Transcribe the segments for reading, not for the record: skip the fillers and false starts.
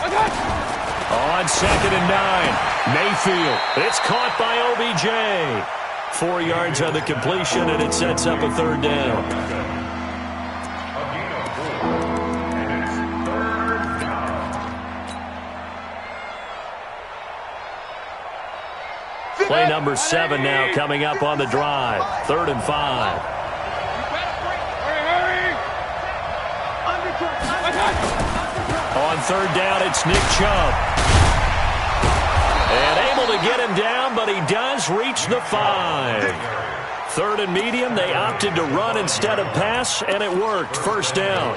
On 2nd and 9, Mayfield. It's caught by OBJ. 4 yards on the completion, and it sets up a 3rd down. Play number 7 now coming up on the drive. 3rd and 5. On 3rd down, it's Nick Chubb. And able to get him down, but he does reach the 5. 3rd and medium, they opted to run instead of pass, and it worked. 1st down.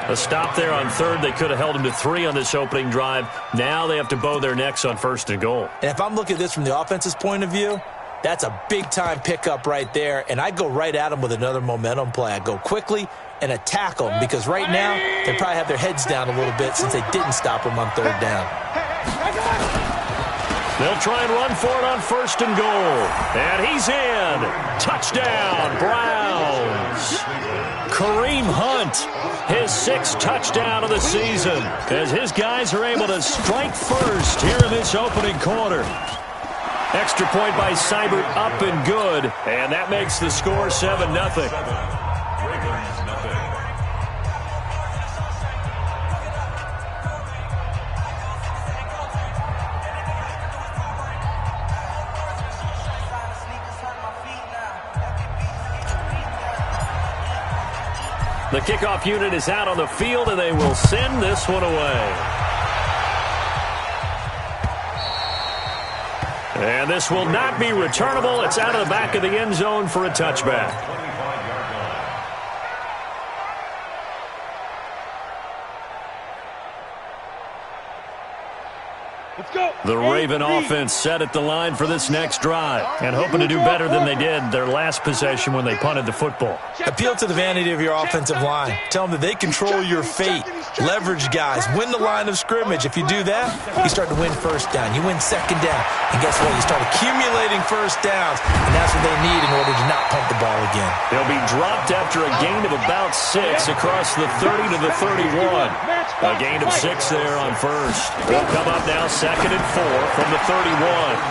A stop there on 3rd. They could have held him to 3 on this opening drive. Now they have to bow their necks on 1st and goal. And if I'm looking at this from the offense's point of view, that's a big-time pickup right there, and I go right at them with another momentum play. I go quickly and attack them because right now they probably have their heads down a little bit since they didn't stop them on 3rd down. They'll try and run for it on 1st and goal. And he's in. Touchdown, Browns. Kareem Hunt, his 6th touchdown of the season, as his guys are able to strike first here in this opening quarter. Extra point by Seibert, up and good, and that makes the score 7-0. The kickoff unit is out on the field, and they will send this one away. And this will not be returnable. It's out of the back of the end zone for a touchback. The Raven offense set at the line for this next drive and hoping to do better than they did their last possession when they punted the football. Appeal to the vanity of your offensive line. Tell them that they control your fate. Leverage guys. Win the line of scrimmage. If you do that, you start to win 1st down. You win 2nd down. And guess what? You start accumulating 1st downs. And that's what they need in order to not punt the ball again. They'll be dropped after a gain of about 6 across the 30 to the 31. A gain of 6 there on 1st. They'll come up now 2nd and 4 from the 31.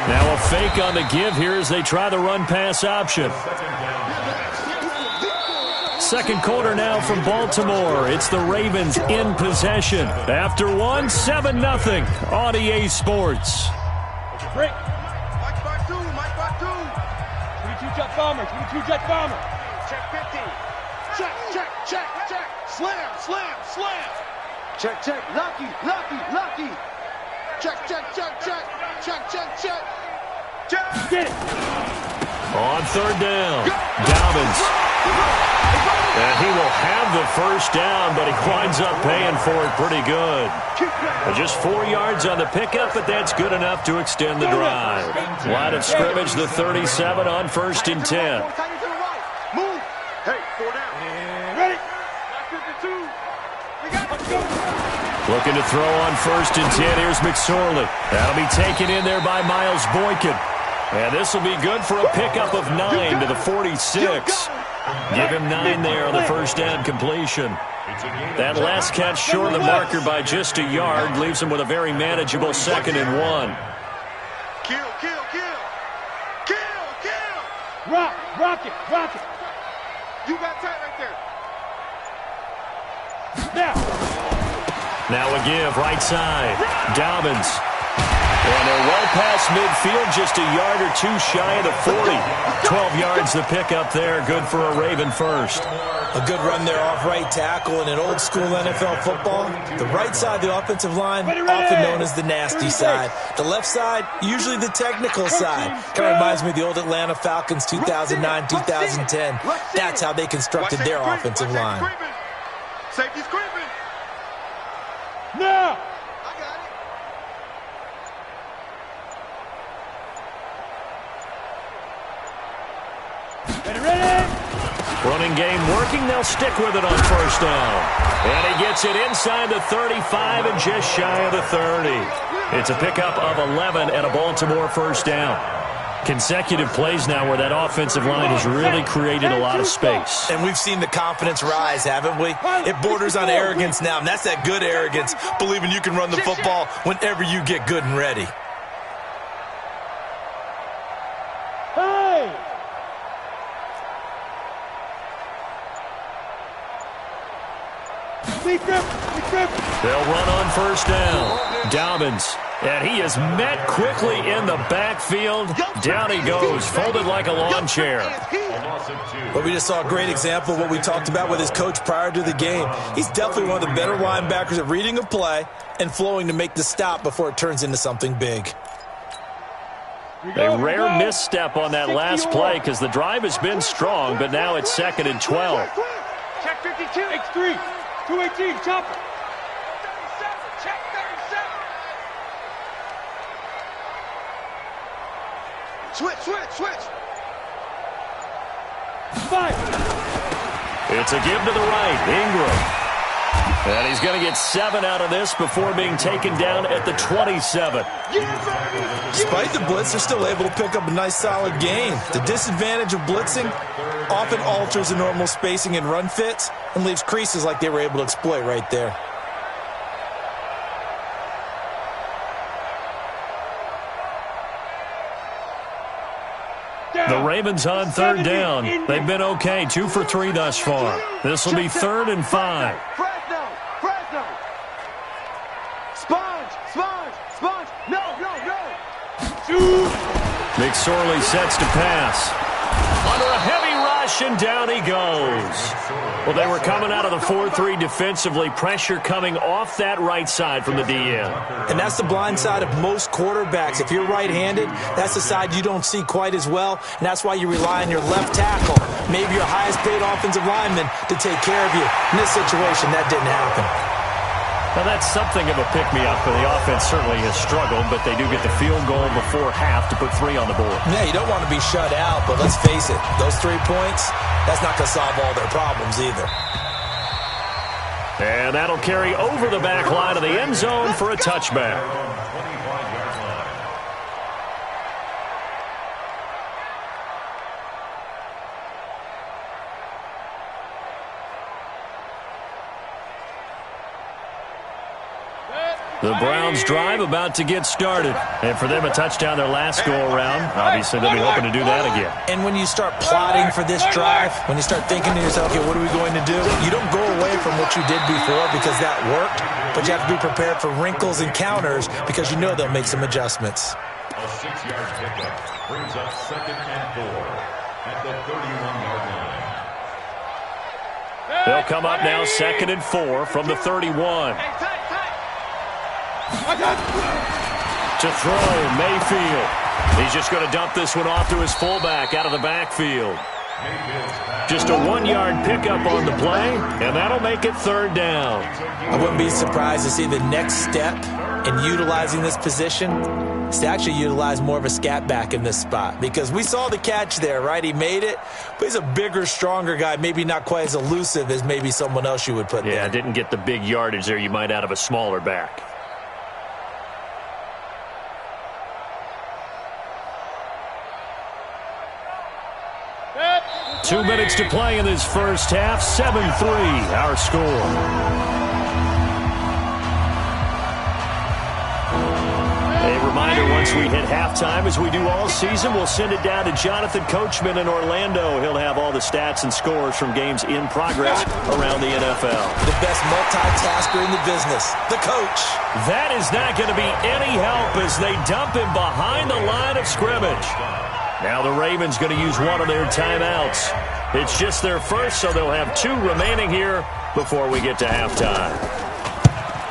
Now a fake on the give here as they try the run-pass option. 2nd quarter now from Baltimore. It's the Ravens in possession. After 1, 7-0 on EA Sports. Break. Mike Batu, Mike Batu. 22 jet bomber, 22 jet bomber. Check 50. Check, check, check, check. Slam, slam, slam. Check, check. Lucky, lucky, lucky. Check, check, check, check. Check, check, check. Check. Get it. On 3rd down, Dobbins. And he will have the 1st down, but he winds up paying for it pretty good. Just 4 yards on the pickup, but that's good enough to extend the drive. Line of scrimmage, the 37 on 1st and 10. Move. Hey, 4 down. Ready. 52. We got it. Looking to throw on 1st and 10. Here's McSorley. That'll be taken in there by Miles Boykin. And this will be good for a pickup of 9 to the 46. Give him 9 there on the 1st down completion. That last catch short of the marker by just a yard leaves him with a very manageable 2nd and 1. Kill, kill, kill. Kill, kill. Rock, rock it, rock it. You got tight right there. Now a give, right side. Dobbins. And they're well past midfield, just a yard or 2 shy of the 40. 12 yards the pickup there, good for a Raven 1st. A good run there off right tackle in an old-school NFL football. The right side of the offensive line, often known as the nasty side. The left side, usually the technical side. Kind of reminds me of the old Atlanta Falcons 2009, 2010. That's how they constructed their offensive line. Safety's creeping. Now. Running game working. They'll stick with it on 1st down. And he gets it inside the 35 and just shy of the 30. It's a pickup of 11 and a Baltimore 1st down. Consecutive plays now where that offensive line has really created a lot of space. And we've seen the confidence rise, haven't we? It borders on arrogance now, and that's that good arrogance, believing you can run the football whenever you get good and ready. Hey! They'll run on first down. Dobbins. And he is met quickly in the backfield. Down he goes, folded like a lawn chair. But we just saw a great example of what we talked about with his coach prior to the game. He's definitely one of the better linebackers at reading a play and flowing to make the stop before it turns into something big. A rare misstep on that last play because the drive has been strong, but now it's 2nd and 12. Check 52. X3. 218. Chopper. Check 37. Switch. 5. It's a give to the right. Ingram. And he's going to get 7 out of this before being taken down at the 27. Despite the blitz, they're still able to pick up a nice solid gain. The disadvantage of blitzing often alters the normal spacing and run fits and leaves creases like they were able to exploit right there. The Ravens on 3rd down. They've been okay, 2 for 3 thus far. This will be 3rd and 5. Fresno. Sponge. No. McSorley sets to pass. Under a heavy rush, and down he goes. Well, they were coming out of the 4-3 defensively. Pressure coming off that right side from the DN. And that's the blind side of most quarterbacks. If you're right-handed, that's the side you don't see quite as well, and that's why you rely on your left tackle, maybe your highest-paid offensive lineman, to take care of you. In this situation, that didn't happen. Now, that's something of a pick-me-up, for the offense certainly has struggled, but they do get the field goal before half to put 3 on the board. Yeah, you don't want to be shut out, but let's face it, those 3 points, that's not going to solve all their problems either. And that'll carry over the back line of the end zone for a touchback. The Browns drive about to get started. And for them, a touchdown their last go-around. Obviously, they'll be hoping to do that again. And when you start plotting for this drive, when you start thinking to yourself, okay, what are we going to do? You don't go away from what you did before because that worked, but you have to be prepared for wrinkles and counters because you know they'll make some adjustments. A 6-yard pickup brings up 2nd and 4 at the 31-yard line. They'll come up now 2nd and 4 from the 31. To throw, Mayfield. He's just going to dump this one off to his fullback out of the backfield. Just a 1-yard pickup on the play, and that'll make it 3rd down. I wouldn't be surprised to see the next step in utilizing this position is to actually utilize more of a scat back in this spot, because we saw the catch there, right? He made it, but he's a bigger, stronger guy, maybe not quite as elusive as maybe someone else you would put there. Yeah, didn't get the big yardage there you might out of a smaller back. 2 minutes to play in this first half. 7-3, our score. A reminder, once we hit halftime, as we do all season, we'll send it down to Jonathan Coachman in Orlando. He'll have all the stats and scores from games in progress around the NFL. The best multitasker in the business, the coach. That is not going to be any help as they dump him behind the line of scrimmage. Now the Ravens going to use one of their timeouts. It's just their first, so they'll have 2 remaining here before we get to halftime.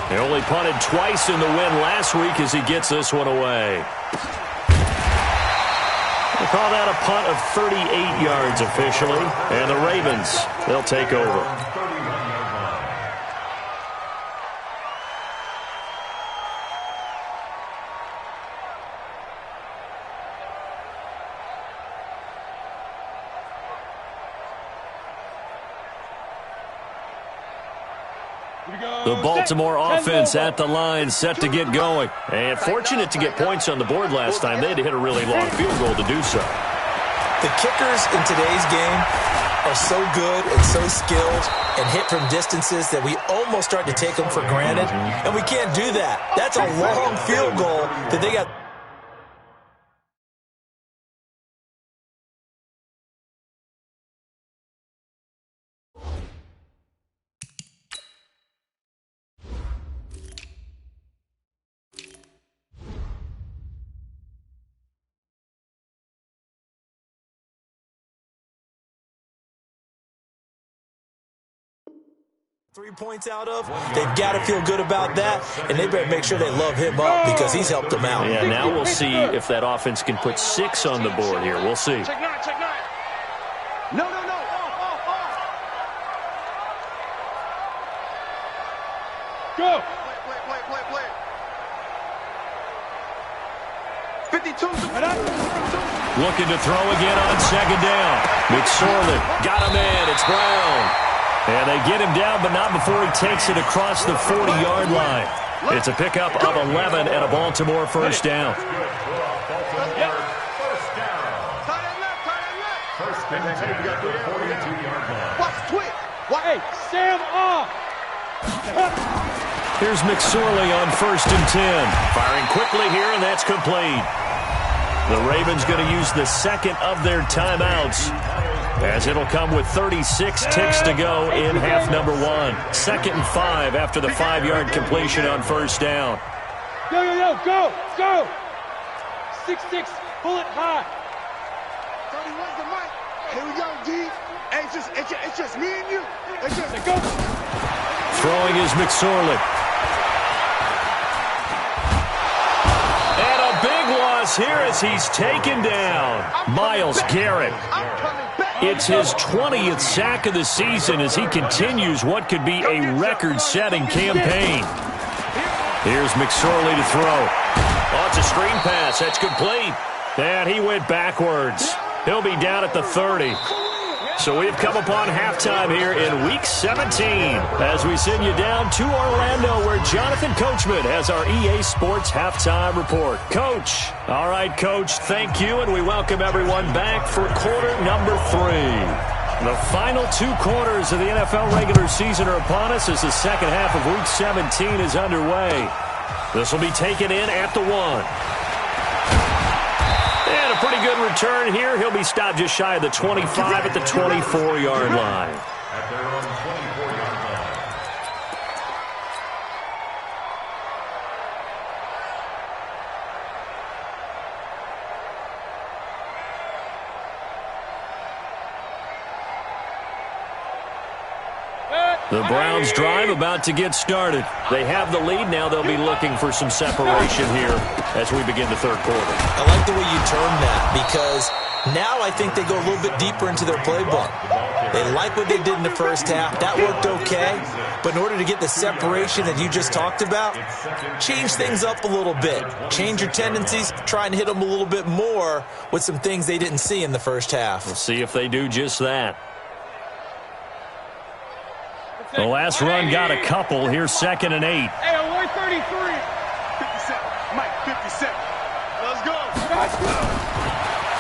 They only punted twice in the win last week as he gets this one away. We'll call that a punt of 38 yards officially. And the Ravens, they'll take over. The Baltimore offense at the line, set to get going. And fortunate to get points on the board last time. They had to hit a really long field goal to do so. The kickers in today's game are so good and so skilled and hit from distances that we almost start to take them for granted. And we can't do that. That's a long field goal that they got. 3 points out of. They've got to feel good about that, and they better make sure they love him up because he's helped them out. Yeah, now we'll see if that offense can put 6 on the board here. We'll see. Check 9, check 9. No. Go. Play. 52. Looking to throw again on second down. McSorley got him in. It's Brown. And they get him down, but not before he takes it across the 40-yard line. It's a pickup of 11 and a Baltimore first down. First and 10 at the 42-yard line. Watch Twit. Hey, Sam off. Here's McSorley on first and 10. Firing quickly here, and that's complete. The Ravens going to use the second of their timeouts, as it'll come with 36 ticks to go in half number 1. 2nd and 5 after the 5-yard completion on first down. Go. 6-6, pull it high. 31's the mic. Here we go, D. It's just me and you. Go. Throwing is McSorley. And a big loss here as he's taken down. Myles Garrett. It's his 20th sack of the season as he continues what could be a record-setting campaign. Here's McSorley to throw. Oh, it's a screen pass. That's complete. And he went backwards. He'll be down at the 30. So we've come upon halftime here in Week 17 as we send you down to Orlando where Jonathan Coachman has our EA Sports Halftime Report. Coach. All right, Coach, thank you, and we welcome everyone back for quarter number 3. The final 2 quarters of the NFL regular season are upon us as the second half of Week 17 is underway. This will be taken in at the 1. And a pretty good return here. He'll be stopped just shy of the 25 at the 24-yard line. At their own 24-yard line. The Browns drive about to get started. They have the lead now. They'll be looking for some separation here as we begin the third quarter. I like the way you term that because now I think they go a little bit deeper into their playbook. They like what they did in the first half. That worked okay. But in order to get the separation that you just talked about, change things up a little bit. Change your tendencies. Try and hit them a little bit more with some things they didn't see in the first half. We'll see if they do just that. The last run got a couple. Here's 2nd and 8. Hey, on 133. 57. Mike, 57. Let's go.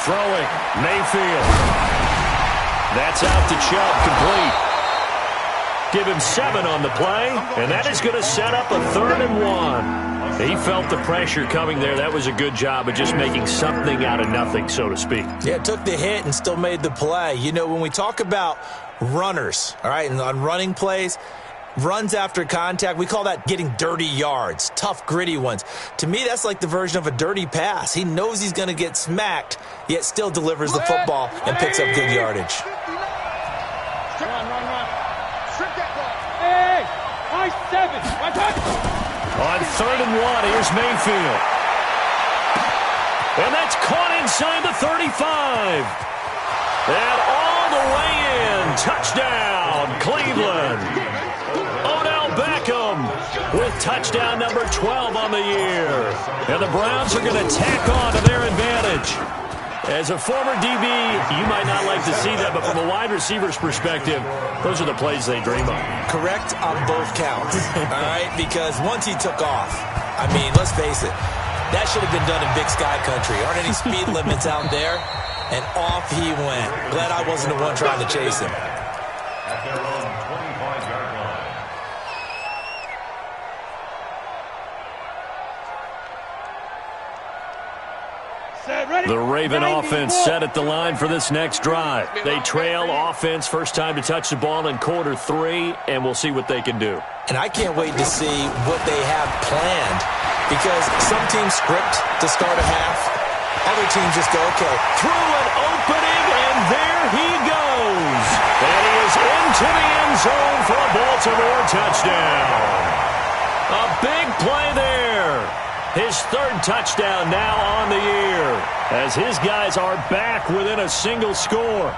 Throwing. Mayfield. That's out to Chubb, complete. Give him 7 on the play, and that is going to set up a 3rd and 1. He felt the pressure coming there. That was a good job of just making something out of nothing, so to speak. Yeah, took the hit and still made the play. You know, when we talk about runners, all right, and on running plays, runs after contact, we call that getting dirty yards, tough, gritty ones. To me, that's like the version of a dirty pass. He knows he's going to get smacked, yet still delivers the football and picks up good yardage. Run. Strip that ball. Hey, high 7. On 3rd and 1, here's Mayfield. And that's caught inside the 35. And all the way in. Touchdown, Cleveland. Odell Beckham with touchdown number 12 on the year. And the Browns are going to tack on to their advantage. As a former DB, you might not like to see that, but from a wide receiver's perspective, those are the plays they dream of. Correct on both counts, all right? Because once he took off, I mean, let's face it, that should have been done in Big Sky Country. Aren't any speed limits out there? And off he went. Glad I wasn't the one trying to chase him. At their own 25-yard line. The Raven offense set at the line for this next drive. They trail offense, first time to touch the ball in quarter 3, and we'll see what they can do. And I can't wait to see what they have planned, because some teams script to start a half. Other teams just go, okay, through an opening, and there he goes. And he is into the end zone for a Baltimore touchdown. A big play there. His 3rd touchdown now on the year, as his guys are back within a single score.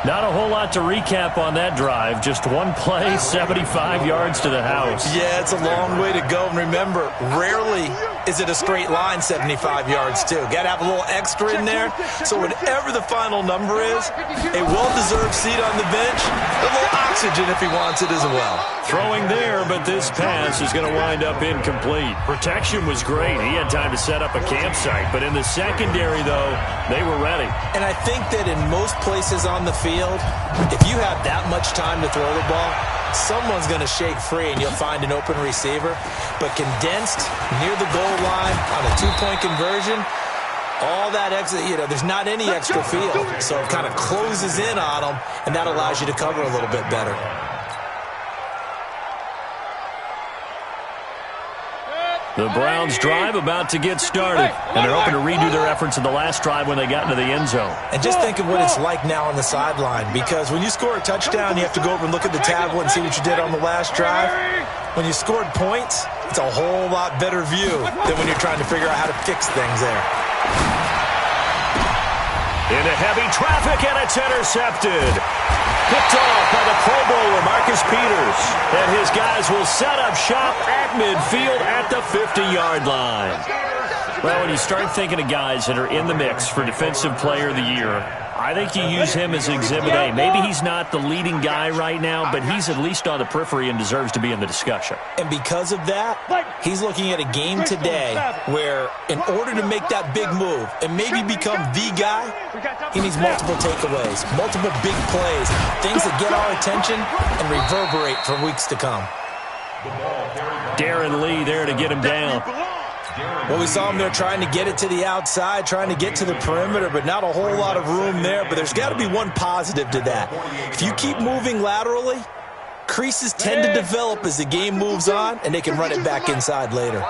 Not a whole lot to recap on that drive. Just one play, 75 yards to the house. Yeah, it's a long way to go. And remember, rarely is it a straight line 75 yards, too. Got to have a little extra in there. So whatever the final number is, a well-deserved seat on the bench, a little oxygen if he wants it as well. Throwing there, but this pass is going to wind up incomplete. Protection was great. He had time to set up a campsite. But in the secondary, though, they were ready. And I think that in most places on the field, if you have that much time to throw the ball, someone's going to shake free and you'll find an open receiver. But condensed near the goal line on a 2-point conversion, all that extra, there's not any extra field. So it kind of closes in on them, and that allows you to cover a little bit better. The Browns drive about to get started, and they're hoping to redo their efforts in the last drive when they got into the end zone. And just think of what it's like now on the sideline, because when you score a touchdown, you have to go over and look at the tablet and see what you did on the last drive. When you scored points, it's a whole lot better view than when you're trying to figure out how to fix things there. Into heavy traffic, and it's intercepted. Picked off by the Pro Bowler, Marcus Peters. And his guys will set up shop at midfield at the 50-yard line. Well, when you start thinking of guys that are in the mix for Defensive Player of the Year, I think you use him as Exhibit A. Maybe he's not the leading guy right now, but he's at least on the periphery and deserves to be in the discussion. And because of that, he's looking at a game today where in order to make that big move and maybe become the guy, he needs multiple takeaways, multiple big plays, things that get our attention and reverberate for weeks to come. Darren Lee there to get him down. Well, we saw him there trying to get it to the outside, trying to get to the perimeter, but not a whole lot of room there. But there's got to be one positive to that. If you keep moving laterally, creases tend to develop as the game moves on, and they can run it back inside later.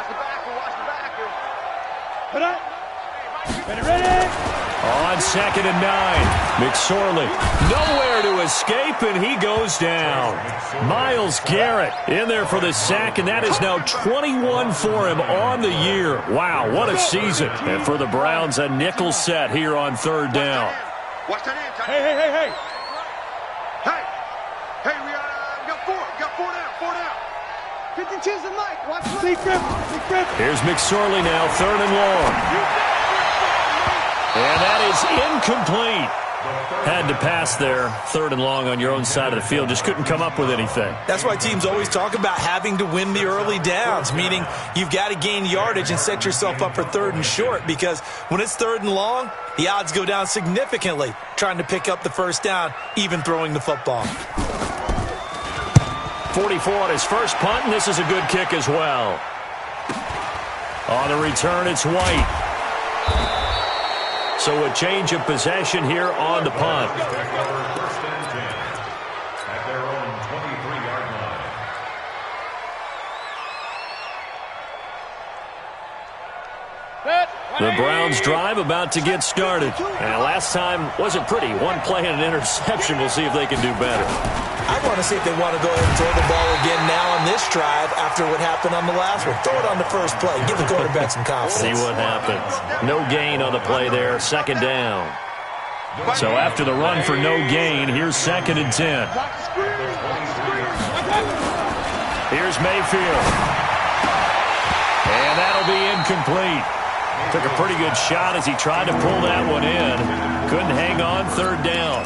On 2nd and 9, McSorley nowhere to escape, and he goes down. Myles Garrett in there for the sack, and that is now 21 for him on the year. Wow, what a season. And for the Browns, a nickel set here on 3rd down. Hey, we got four down. Get the chance and Mike. Watch the Here's McSorley now, 3rd and long. And that is incomplete. Had to pass there, 3rd and long on your own side of the field. Just couldn't come up with anything. That's why teams always talk about having to win the early downs, meaning you've got to gain yardage and set yourself up for 3rd and short, because when it's 3rd and long, the odds go down significantly trying to pick up the first down, even throwing the football. 44 on his first punt, and this is a good kick as well. On the return, it's White. So a change of possession here on the punt. First and 10 at their own 23-yard line. The Browns drive about to get started. And last time wasn't pretty. One play and an interception. We'll see if they can do better. I want to see if they want to go ahead and throw the ball again now on this drive after what happened on the last one. Throw it on the first play. Give the quarterback some confidence. See what happens. No gain on the play there. 2nd down. So after the run for no gain, here's 2nd and 10. Here's Mayfield. And that'll be incomplete. Took a pretty good shot as he tried to pull that one in. Couldn't hang on third down.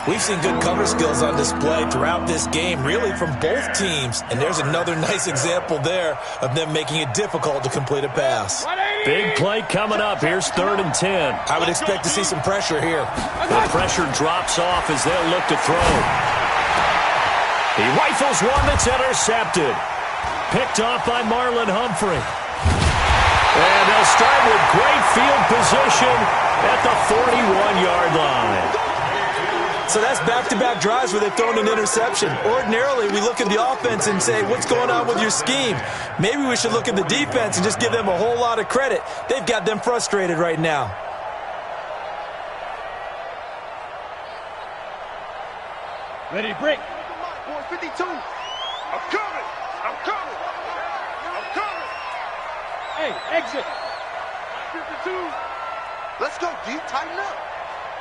We've seen good cover skills on display throughout this game, really from both teams. And there's another nice example there of them making it difficult to complete a pass. Big play coming up. Here's 3rd and 10. I would expect to see some pressure here. The pressure drops off as they'll look to throw. He rifles one that's intercepted. Picked off by Marlon Humphrey. And they'll start with great field position at the 41-yard line. So that's back-to-back drives where they've thrown an interception. Ordinarily, we look at the offense and say, what's going on with your scheme? Maybe we should look at the defense and just give them a whole lot of credit. They've got them frustrated right now. Ready to break. 52. I'm coming. I'm coming. I'm coming. Hey, exit. 52. Let's go, D. Tighten up.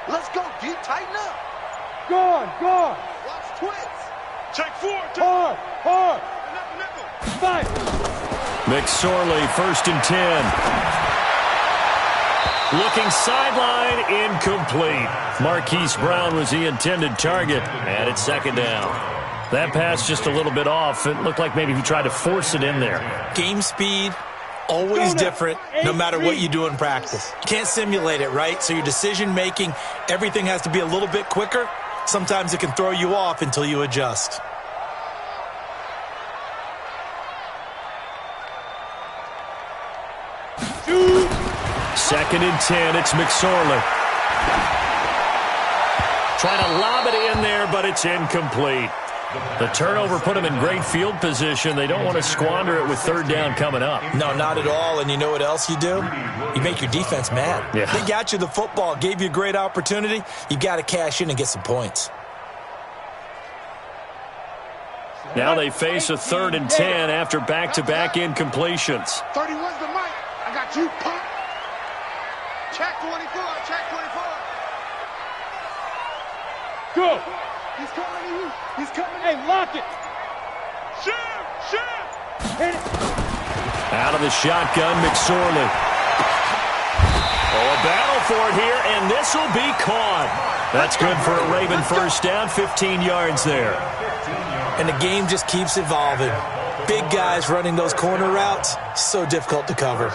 Let's go, D. Tighten up. Go on. Watch twins. Check 4. Hard. Nickel. 5. McSorley, 1st and 10. Looking sideline, incomplete. Marquise Brown was the intended target, and it's 2nd down. That pass just a little bit off. It looked like maybe he tried to force it in there. Game speed, always different, no matter what you do in practice. You can't simulate it, right? So your decision-making, everything has to be a little bit quicker. Sometimes it can throw you off until you adjust. Second and 10, it's McSorley. Trying to lob it in there, but it's incomplete. The turnover put them in great field position. They don't want to squander it with 3rd down coming up. No, not at all. And you know what else you do? You make your defense mad. Yeah. They got you the football, gave you a great opportunity. You got to cash in and get some points. Now they face a 3rd and 10 after back-to-back incompletions. 31's the mic. I got you, punk. Check 24. Check 24. Go. He's coming to you. He's coming. Hey, lock it. Shoot. Hit it. Out of the shotgun, McSorley. Oh, a battle for it here, and this will be caught. That's good for a Raven 1st down, 15 yards there. And the game just keeps evolving. Big guys running those corner routes, so difficult to cover.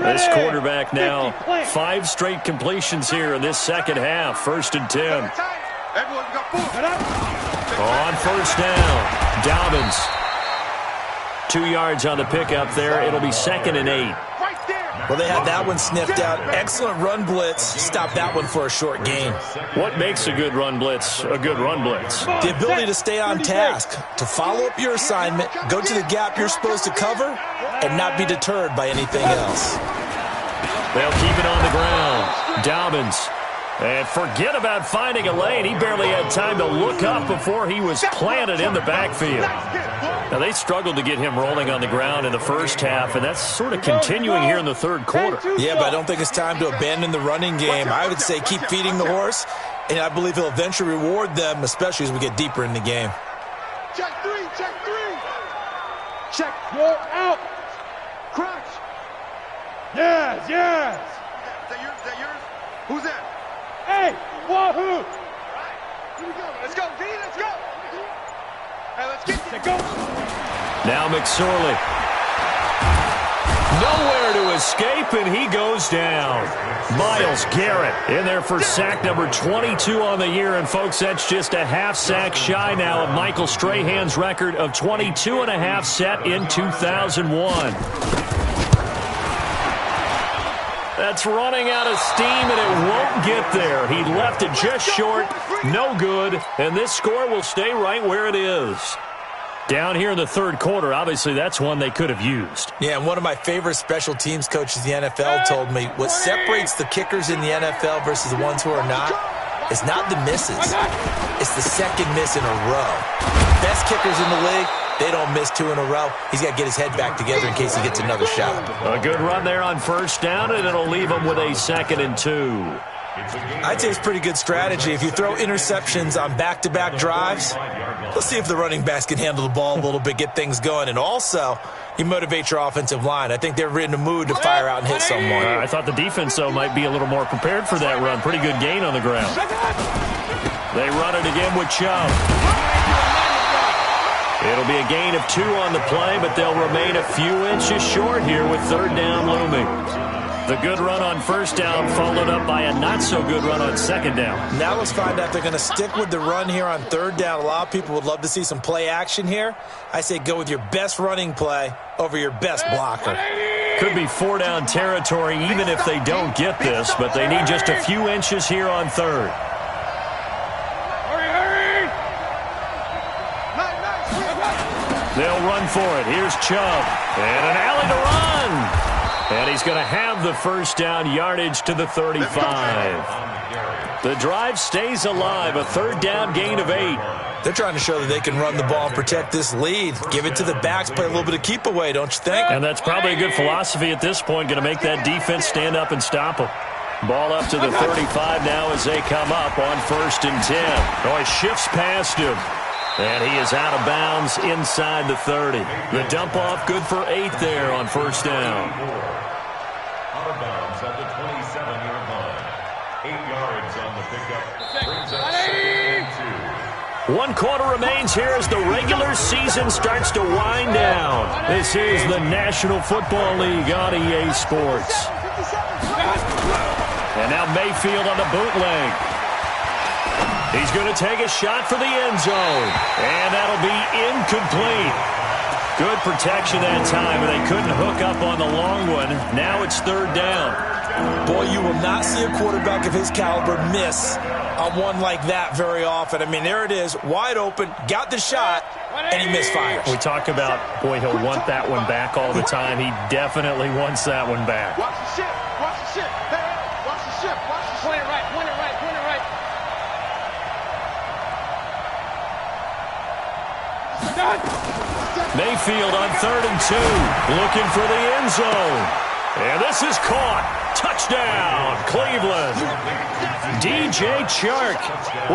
This quarterback now, 5 straight completions here in this second half. 1st and 10. On 1st down, Dobbins. 2 yards on the pickup there. It'll be 2nd and 8. Well, they had that one sniffed out. Excellent run blitz. Stop that one for a short gain. What makes a good run blitz a good run blitz? The ability to stay on task, to follow up your assignment, go to the gap you're supposed to cover, and not be deterred by anything else. They'll keep it on the ground. Dobbins. And forget about finding a lane. He barely had time to look up before he was planted in the backfield. Now, they struggled to get him rolling on the ground in the first half, and that's sort of continuing here in the 3rd quarter. Yeah, but I don't think it's time to abandon the running game. I would say keep feeding the horse, and I believe he'll eventually reward them, especially as we get deeper in the game. Check 3. Check. You're out. Crunch. Yes. Is that yours? Who's that? Hey, wahoo! Here we go. Let's go, D. Let's go. Hey, let's get it. Go. Now McSorley. Nowhere to escape, and he goes down. Myles Garrett in there for sack number 22 on the year. And, folks, that's just a half sack shy now of Michael Strahan's record of 22.5 set in 2001. That's running out of steam, and it won't get there. He left it just short, no good, and this score will stay right where it is. Down here in the 3rd quarter, obviously that's one they could have used. Yeah, and one of my favorite special teams coaches in the NFL told me what separates the kickers in the NFL versus the ones who are not is not the misses. It's the second miss in a row. Best kickers in the league, they don't miss 2 in a row. He's got to get his head back together in case he gets another shot. A good run there on 1st down, and it'll leave him with a 2nd and 2. I'd say it's pretty good strategy. If you throw interceptions on back-to-back drives, let's see if the running backs can handle the ball a little bit, get things going, and also you motivate your offensive line. I think they're in the mood to fire out and hit someone. I thought the defense, though, might be a little more prepared for that run. Pretty good gain on the ground. They run it again with Chubb. It'll be a gain of 2 on the play, but they'll remain a few inches short here with third down looming. The good run on first down followed up by a not-so-good run on second down. Now let's find out if they're going to stick with the run here on third down. A lot of people would love to see some play action here. I say go with your best running play over your best blocker. Could be 4-down territory even if they don't get this, but they need just a few inches here on third. They'll run for it. Here's Chubb. And an alley to run. And he's going to have the first down yardage to the 35. The drive stays alive. A third down gain of 8. They're trying to show that they can run the ball and protect this lead. Give it to the backs, play a little bit of keep away, don't you think? And that's probably a good philosophy at this point. Going to make that defense stand up and stop them. Ball up to the 35 now as they come up on 1st and 10. Oh, he shifts past him. And he is out of bounds inside the 30. The dump off good for 8 there on first down. Out of bounds at the 27-yard line. 8 yards on the pickup. Brings up 2nd and 2. 1 quarter remains here as the regular season starts to wind down. This is the National Football League on EA Sports. And now Mayfield on the bootleg. He's going to take a shot for the end zone. And that'll be incomplete. Good protection that time, and they couldn't hook up on the long one. Now it's third down. Boy, you will not see a quarterback of his caliber miss on one like that very often. I mean, there it is, wide open, got the shot, and he misfires. We talk about, boy, he'll want that one back all the time. He definitely wants that one back. Watch the ship. Watch the ship. Hey, watch the ship. Watch the ship. Point it right. Point it right. Point it right. Mayfield on 3rd and 2, looking for the end zone. And this is caught. Touchdown, Cleveland. DJ Chark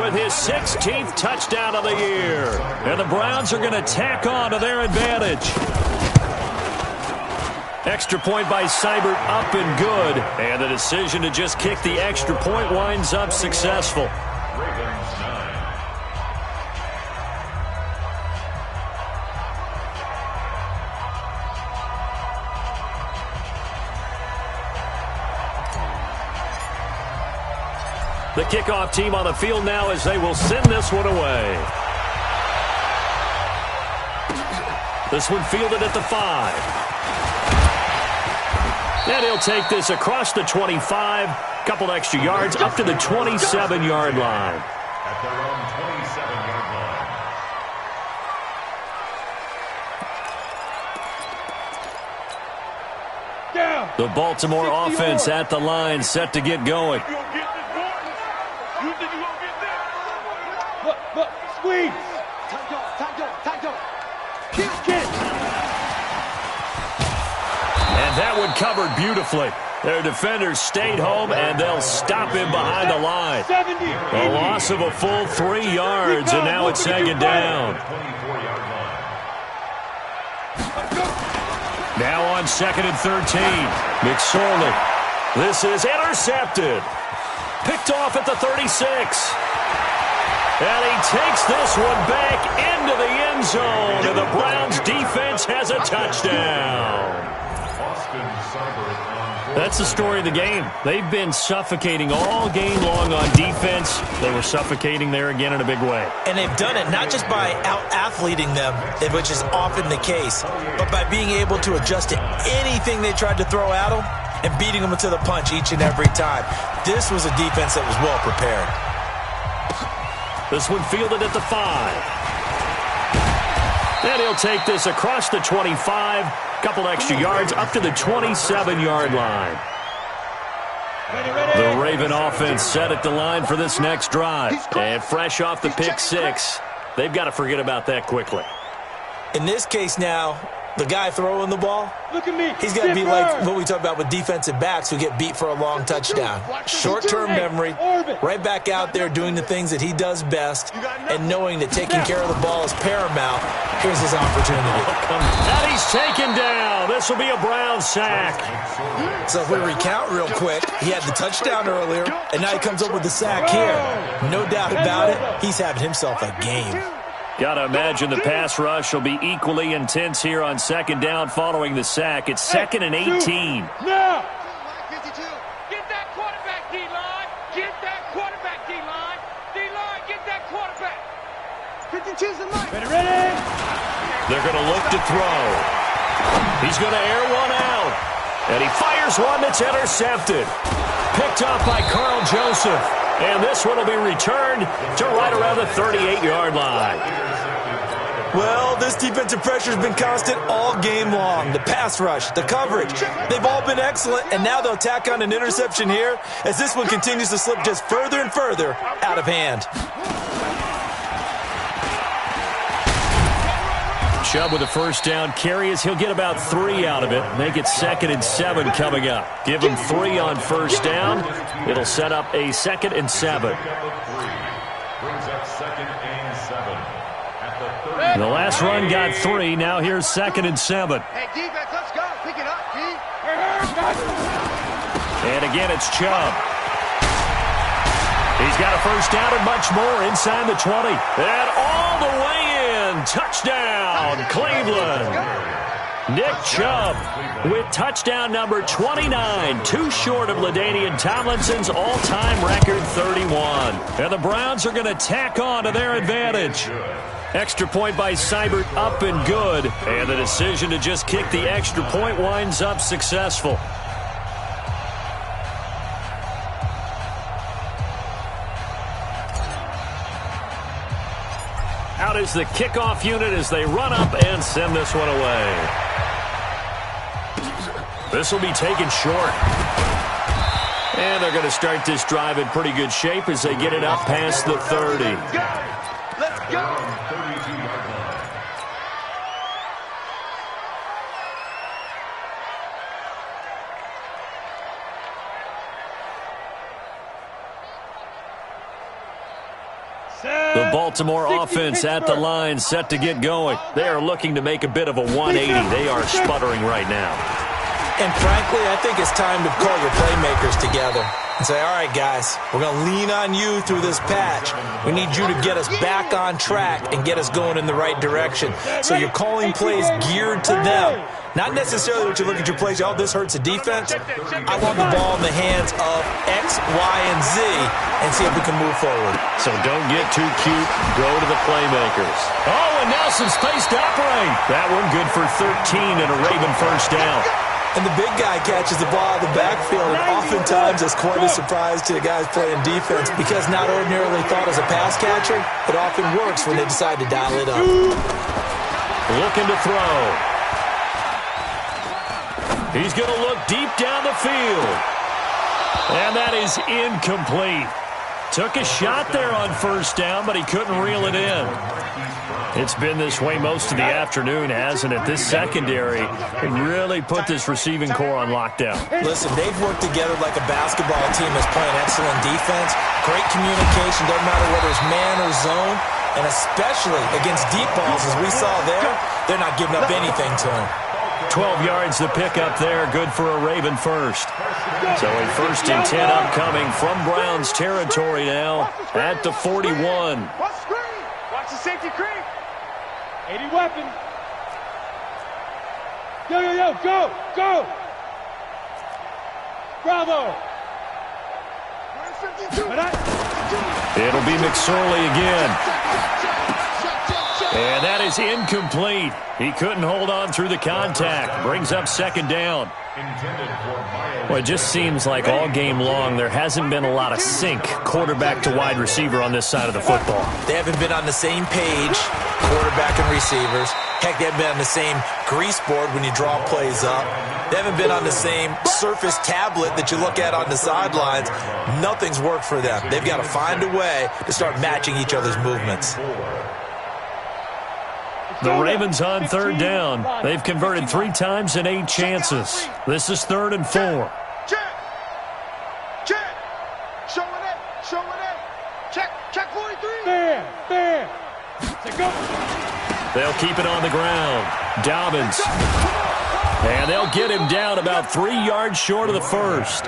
with his 16th touchdown of the year. And the Browns are going to tack on to their advantage. Extra point by Seibert up and good. And the decision to just kick the extra point winds up successful. The kickoff team on the field now as they will send this one away. This one fielded at the 5. And he'll take this across the 25. Couple extra yards up to the 27-yard line. At their own 27-yard line. Down. The Baltimore offense at the line, set to get going. You think you gonna get that? Look, squeeze. Tight go. Kick. And that one covered beautifully. Their defenders stayed home, and they'll stop him behind the line. 70. A loss of a full 3 yards, and now it's second down. 24-yard line. Now on 2nd and 13. McSorley. This is intercepted. Picked off at the 36. And he takes this one back into the end zone. And the Browns defense has a touchdown. That's the story of the game. They've been suffocating all game long on defense. They were suffocating there again in a big way. And they've done it not just by out-athleting them, which is often the case, but by being able to adjust to anything they tried to throw at them and beating them to the punch each and every time. This was a defense that was well prepared. This one fielded at the 5. And he'll take this across the 25. Couple extra yards up to the 27-yard line. The Raven offense set at the line for this next drive. And fresh off the pick 6, they've got to forget about that quickly. In this case now, The guy throwing the ball, Look at me. he's got to be like what we talk about with defensive backs who get beat for a long touchdown. Short-term memory, right back out there doing the things that he does best, and knowing that taking care of the ball is paramount. Here's his opportunity. And he's taken down. This will be a Brown sack. So if we recount real quick, he had the touchdown earlier, and now he comes up with the sack here. No doubt about it, he's having himself a game. Got to imagine the pass rush will be equally intense here on second down following the sack. It's 2nd and 18. Now. 52. Get that quarterback, D-line. Get that quarterback, D-line. D-line, get that quarterback. 52's the line. Ready. They're going to look to throw. He's going to air one out. And he fires one that's intercepted. Picked off by Carl Joseph. And this one will be returned to right around the 38-yard line. Well, this defensive pressure has been constant all game long. The pass rush, the coverage, they've all been excellent, and now they'll tack on an interception here as this one continues to slip just further and further out of hand. Chubb with a first down carry as he'll get about 3 out of it. Make it 2nd and 7 coming up. Give him 3 on first down. It'll set up a 2nd and 7. Brings up 2nd and 7. The last run got 3. Now here's 2nd and 7. Hey, defense, let's go. Pick it up, D. And again, it's Chubb. He's got a first down and much more inside the 20. And all the way in. Touchdown, Cleveland. Nick Chubb with touchdown number 29, too short of LaDainian Tomlinson's all-time record 31. And the Browns are going to tack on to their advantage. Extra point by Seibert, up and good. And the decision to just kick the extra point winds up successful. Out is the kickoff unit as they run up and send this one away. This will be taken short. And they're going to start this drive in pretty good shape as they get it up past the 30. Let's go. The Baltimore offense at the line, set to get going. They are looking to make a bit of a 180. They are sputtering right now. And frankly, I think it's time to call your playmakers together and say, all right, guys, we're going to lean on you through this patch. We need you to get us back on track and get us going in the right direction. So you're calling plays geared to them. Not necessarily what you look at your plays, oh, this hurts the defense. I want the ball in the hands of X, Y, and Z and see if we can move forward. So don't get too cute. Go to the playmakers. Oh, and now some space to operate. That one good for 13 and a Raven first down. And the big guy catches the ball out of the backfield, and oftentimes it's quite a surprise to the guys playing defense because not ordinarily thought as a pass catcher, it often works when they decide to dial it up. Looking to throw. He's going to look deep down the field. And that is incomplete. Took a shot there on first down, but he couldn't reel it in. It's been this way most of the afternoon, hasn't it? This secondary really put this receiving core on lockdown. Listen, they've worked together like a basketball team that's playing excellent defense. Great communication, doesn't matter whether it's man or zone. And especially against deep balls, as we saw there, they're not giving up anything to them. 12 yards to pick up there, good for a Raven first. So a 1st and 10 upcoming from Browns territory now at the 41. Watch the safety creep. 80 weapon. Yo, go. Bravo. It'll be McSorley again. And that is incomplete. He couldn't hold on through the contact. Brings up 2nd down. Well, it just seems like all game long there hasn't been a lot of sync quarterback to wide receiver on this side of the football. They haven't been on the same page, quarterback and receivers. Heck, they haven't been on the same grease board when you draw plays up. They haven't been on the same surface tablet that you look at on the sidelines. Nothing's worked for them. They've got to find a way to start matching each other's movements. The Ravens on third down. They've converted 3 times in 8 chances. This is 3rd and 4. Check. Showing it. Check 43. There. Go. They'll keep it on the ground. Dobbins. And they'll get him down about 3 yards short of the first.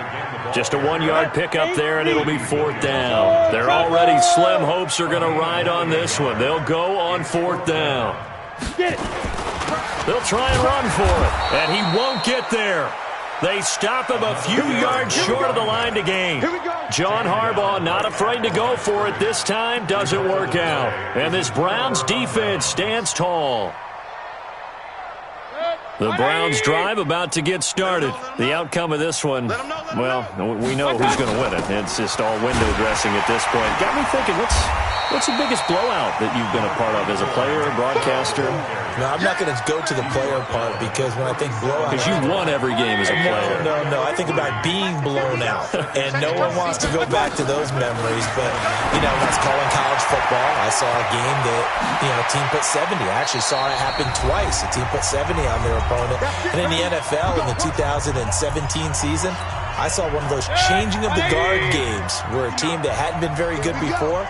Just a 1-yard pickup there, and it'll be 4th down. They're already slim hopes are going to ride on this one. They'll go on 4th down. They'll try and run for it, and he won't get there. They stop him a few yards short of the line to gain. John Harbaugh not afraid to go for it this time. Doesn't work out. And this Browns defense stands tall. The Browns drive about to get started. The outcome of this one, well, we know who's going to win it. It's just all window dressing at this point. Got me thinking, what's the biggest blowout that you've been a part of as a player, broadcaster? No, I'm not going to go to the player part because when I think blowout... Because you won every game as a player. No. I think about being blown out. And no one wants to go back to those memories. But, when I was calling college football, I saw a game that, a team put 70. I actually saw it happen twice. A team put 70 on their opponent. And in the NFL, in the 2017 season, I saw one of those changing of the guard games where a team that hadn't been very good before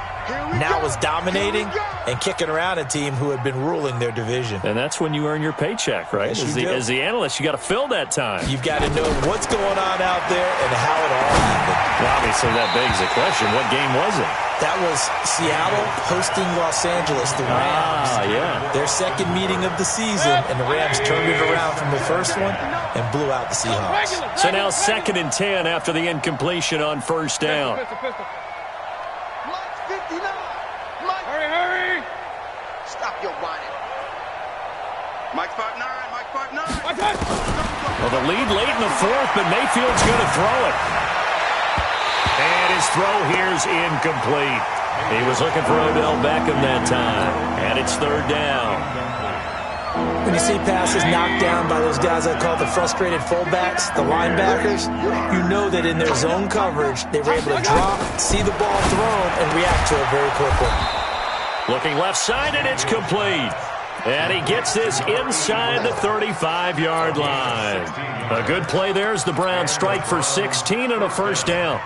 now was dominating and kicking around a team who had been ruling their division. And that's when you earn your paycheck, right? Yes, as the analyst, you got to fill that time. You've got to know what's going on out there and how it all happened. Well, obviously, that begs the question, what game was it? That was Seattle hosting Los Angeles, the Rams. Yeah. Their second meeting of the season, and the Rams turned it around from the first one and blew out the Seahawks. So now 2nd and 10 after the incompletion on 1st down. Mike 59. Mike. Hurry. Stop your whining. Mike 5'9". Well, the lead late in the 4th, but Mayfield's going to throw it. And his throw here's incomplete. He was looking for Odell Beckham that time. And it's 3rd down. When you see passes knocked down by those guys I call the frustrated fullbacks, the linebackers, you know that in their zone coverage, they were able to drop, see the ball thrown, and react to it very quickly. Looking left side, and it's complete. And he gets this inside the 35-yard line. A good play there as the Browns strike for 16 and a 1st down.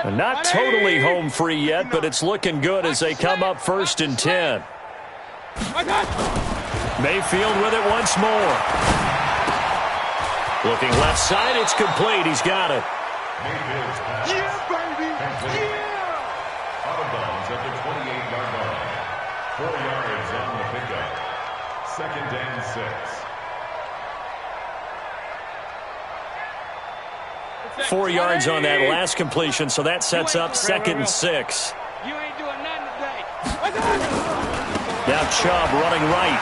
And not totally home free yet, but it's looking good as they come up 1st and 10. Mayfield with it once more. Looking left side, it's complete. He's got it. Yeah, baby. Yeah. Out of bounds at the 28-yard line. 4 yards on the pickup. 2nd and 6. 4 yards on that last completion, so that sets up 2nd and 6. You ain't doing nothing today. Now Chubb running right.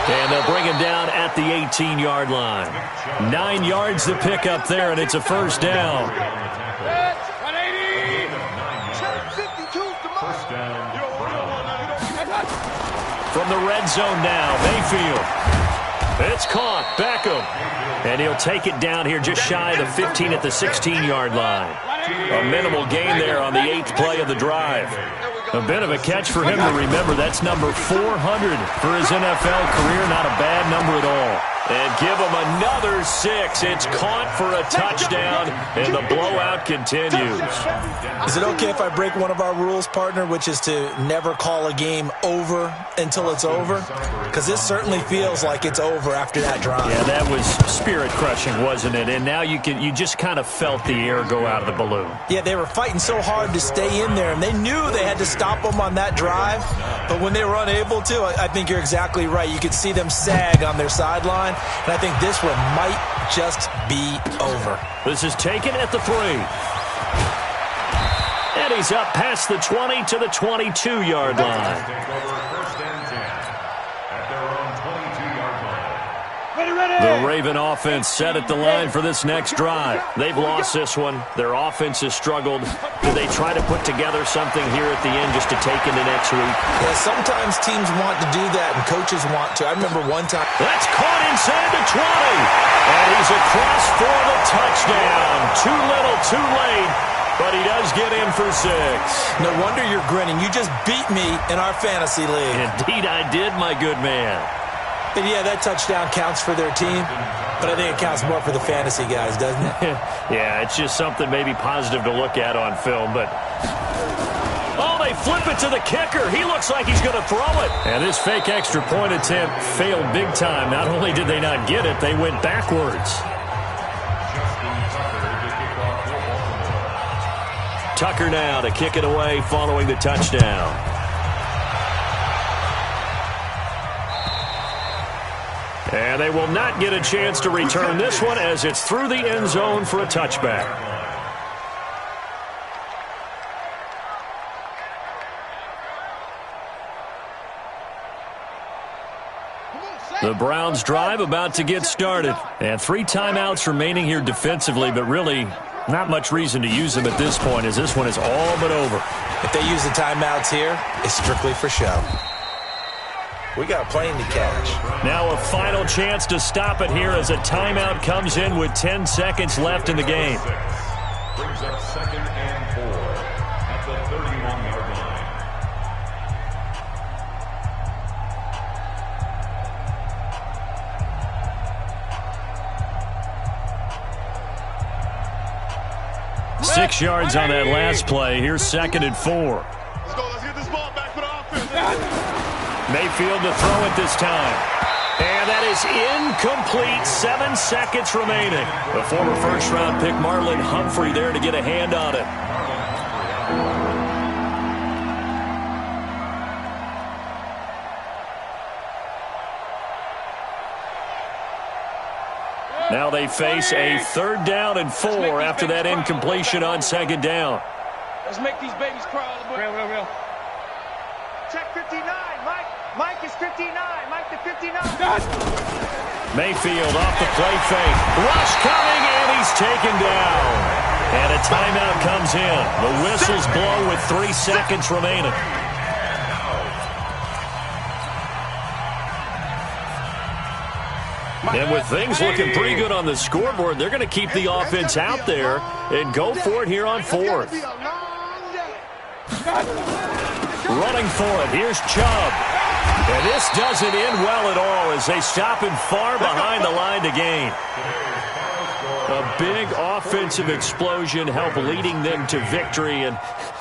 And they'll bring him down at the 18-yard line. 9 yards to pick up there, and it's a 1st down. 52. First down. From the red zone now, Mayfield. It's caught. Beckham. And he'll take it down here just shy of the 15 at the 16-yard line. A minimal gain there on the 8th play of the drive. A bit of a catch for him to remember. That's number 400 for his NFL career. Not a bad number at all. And give him another 6. It's caught for a touchdown, and the blowout continues. Is it okay if I break one of our rules, partner, which is to never call a game over until it's over? Because this certainly feels like it's over after that drive. Yeah, that was spirit-crushing, wasn't it? And now you just kind of felt the air go out of the balloon. Yeah, they were fighting so hard to stay in there, and they knew they had to stop them on that drive. But when they were unable to, I think you're exactly right. You could see them sag on their sideline, and I think this one might just be over. This is taken at the 3. And he's up past the 20 to the 22-yard line. The Raven offense set at the line for this next drive. They've lost this one. Their offense has struggled. Do they try to put together something here at the end just to take into next week? Yeah, sometimes teams want to do that, and coaches want to. I remember one time. That's caught inside the 20. And he's across for the touchdown. Too little, too late. but he does get in for 6. No wonder you're grinning. You just beat me in our fantasy league. Indeed I did, my good man. And yeah, that touchdown counts for their team, but I think it counts more for the fantasy guys, doesn't it? Yeah, it's just something maybe positive to look at on film, but... Oh, they flip it to the kicker. He looks like he's going to throw it. And this fake extra point attempt failed big time. Not only did they not get it, they went backwards. Tucker now to kick it away following the touchdown. And they will not get a chance to return this one as it's through the end zone for a touchback. The Browns drive about to get started. And 3 timeouts remaining here defensively, but really not much reason to use them at this point as this one is all but over. If they use the timeouts here, it's strictly for show. We got a plane to catch. Now a final chance to stop it here as a timeout comes in with 10 seconds left in the game. Brings up 2nd and 4 at the 31-yard line. Six yards on that last play. Here's 2nd and 4. Let's go. Let's get this ball back for the offense. Mayfield to throw it this time. And that is incomplete. 7 seconds remaining. The former first-round pick Marlon Humphrey there to get a hand on it. Now they face a 3rd down and 4 after that incompletion on 2nd down. Let's make these babies cry a little bit. Real. Check 59. Mike is 59. Mike to 59. Mayfield off the play fake. Rush coming, and he's taken down. And a timeout comes in. The whistles blow with 3 seconds remaining. And with things looking pretty good on the scoreboard, they're going to keep the offense out there and go for it here on 4th. Running for it. Here's Chubb. And this doesn't end well at all as they stop him far behind the line to gain. A big offensive explosion helped leading them to victory. And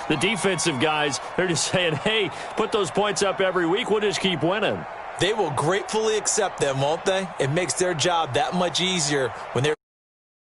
the defensive guys, they're just saying, hey, put those points up every week. We'll just keep winning. They will gratefully accept them, won't they? It makes their job that much easier when they're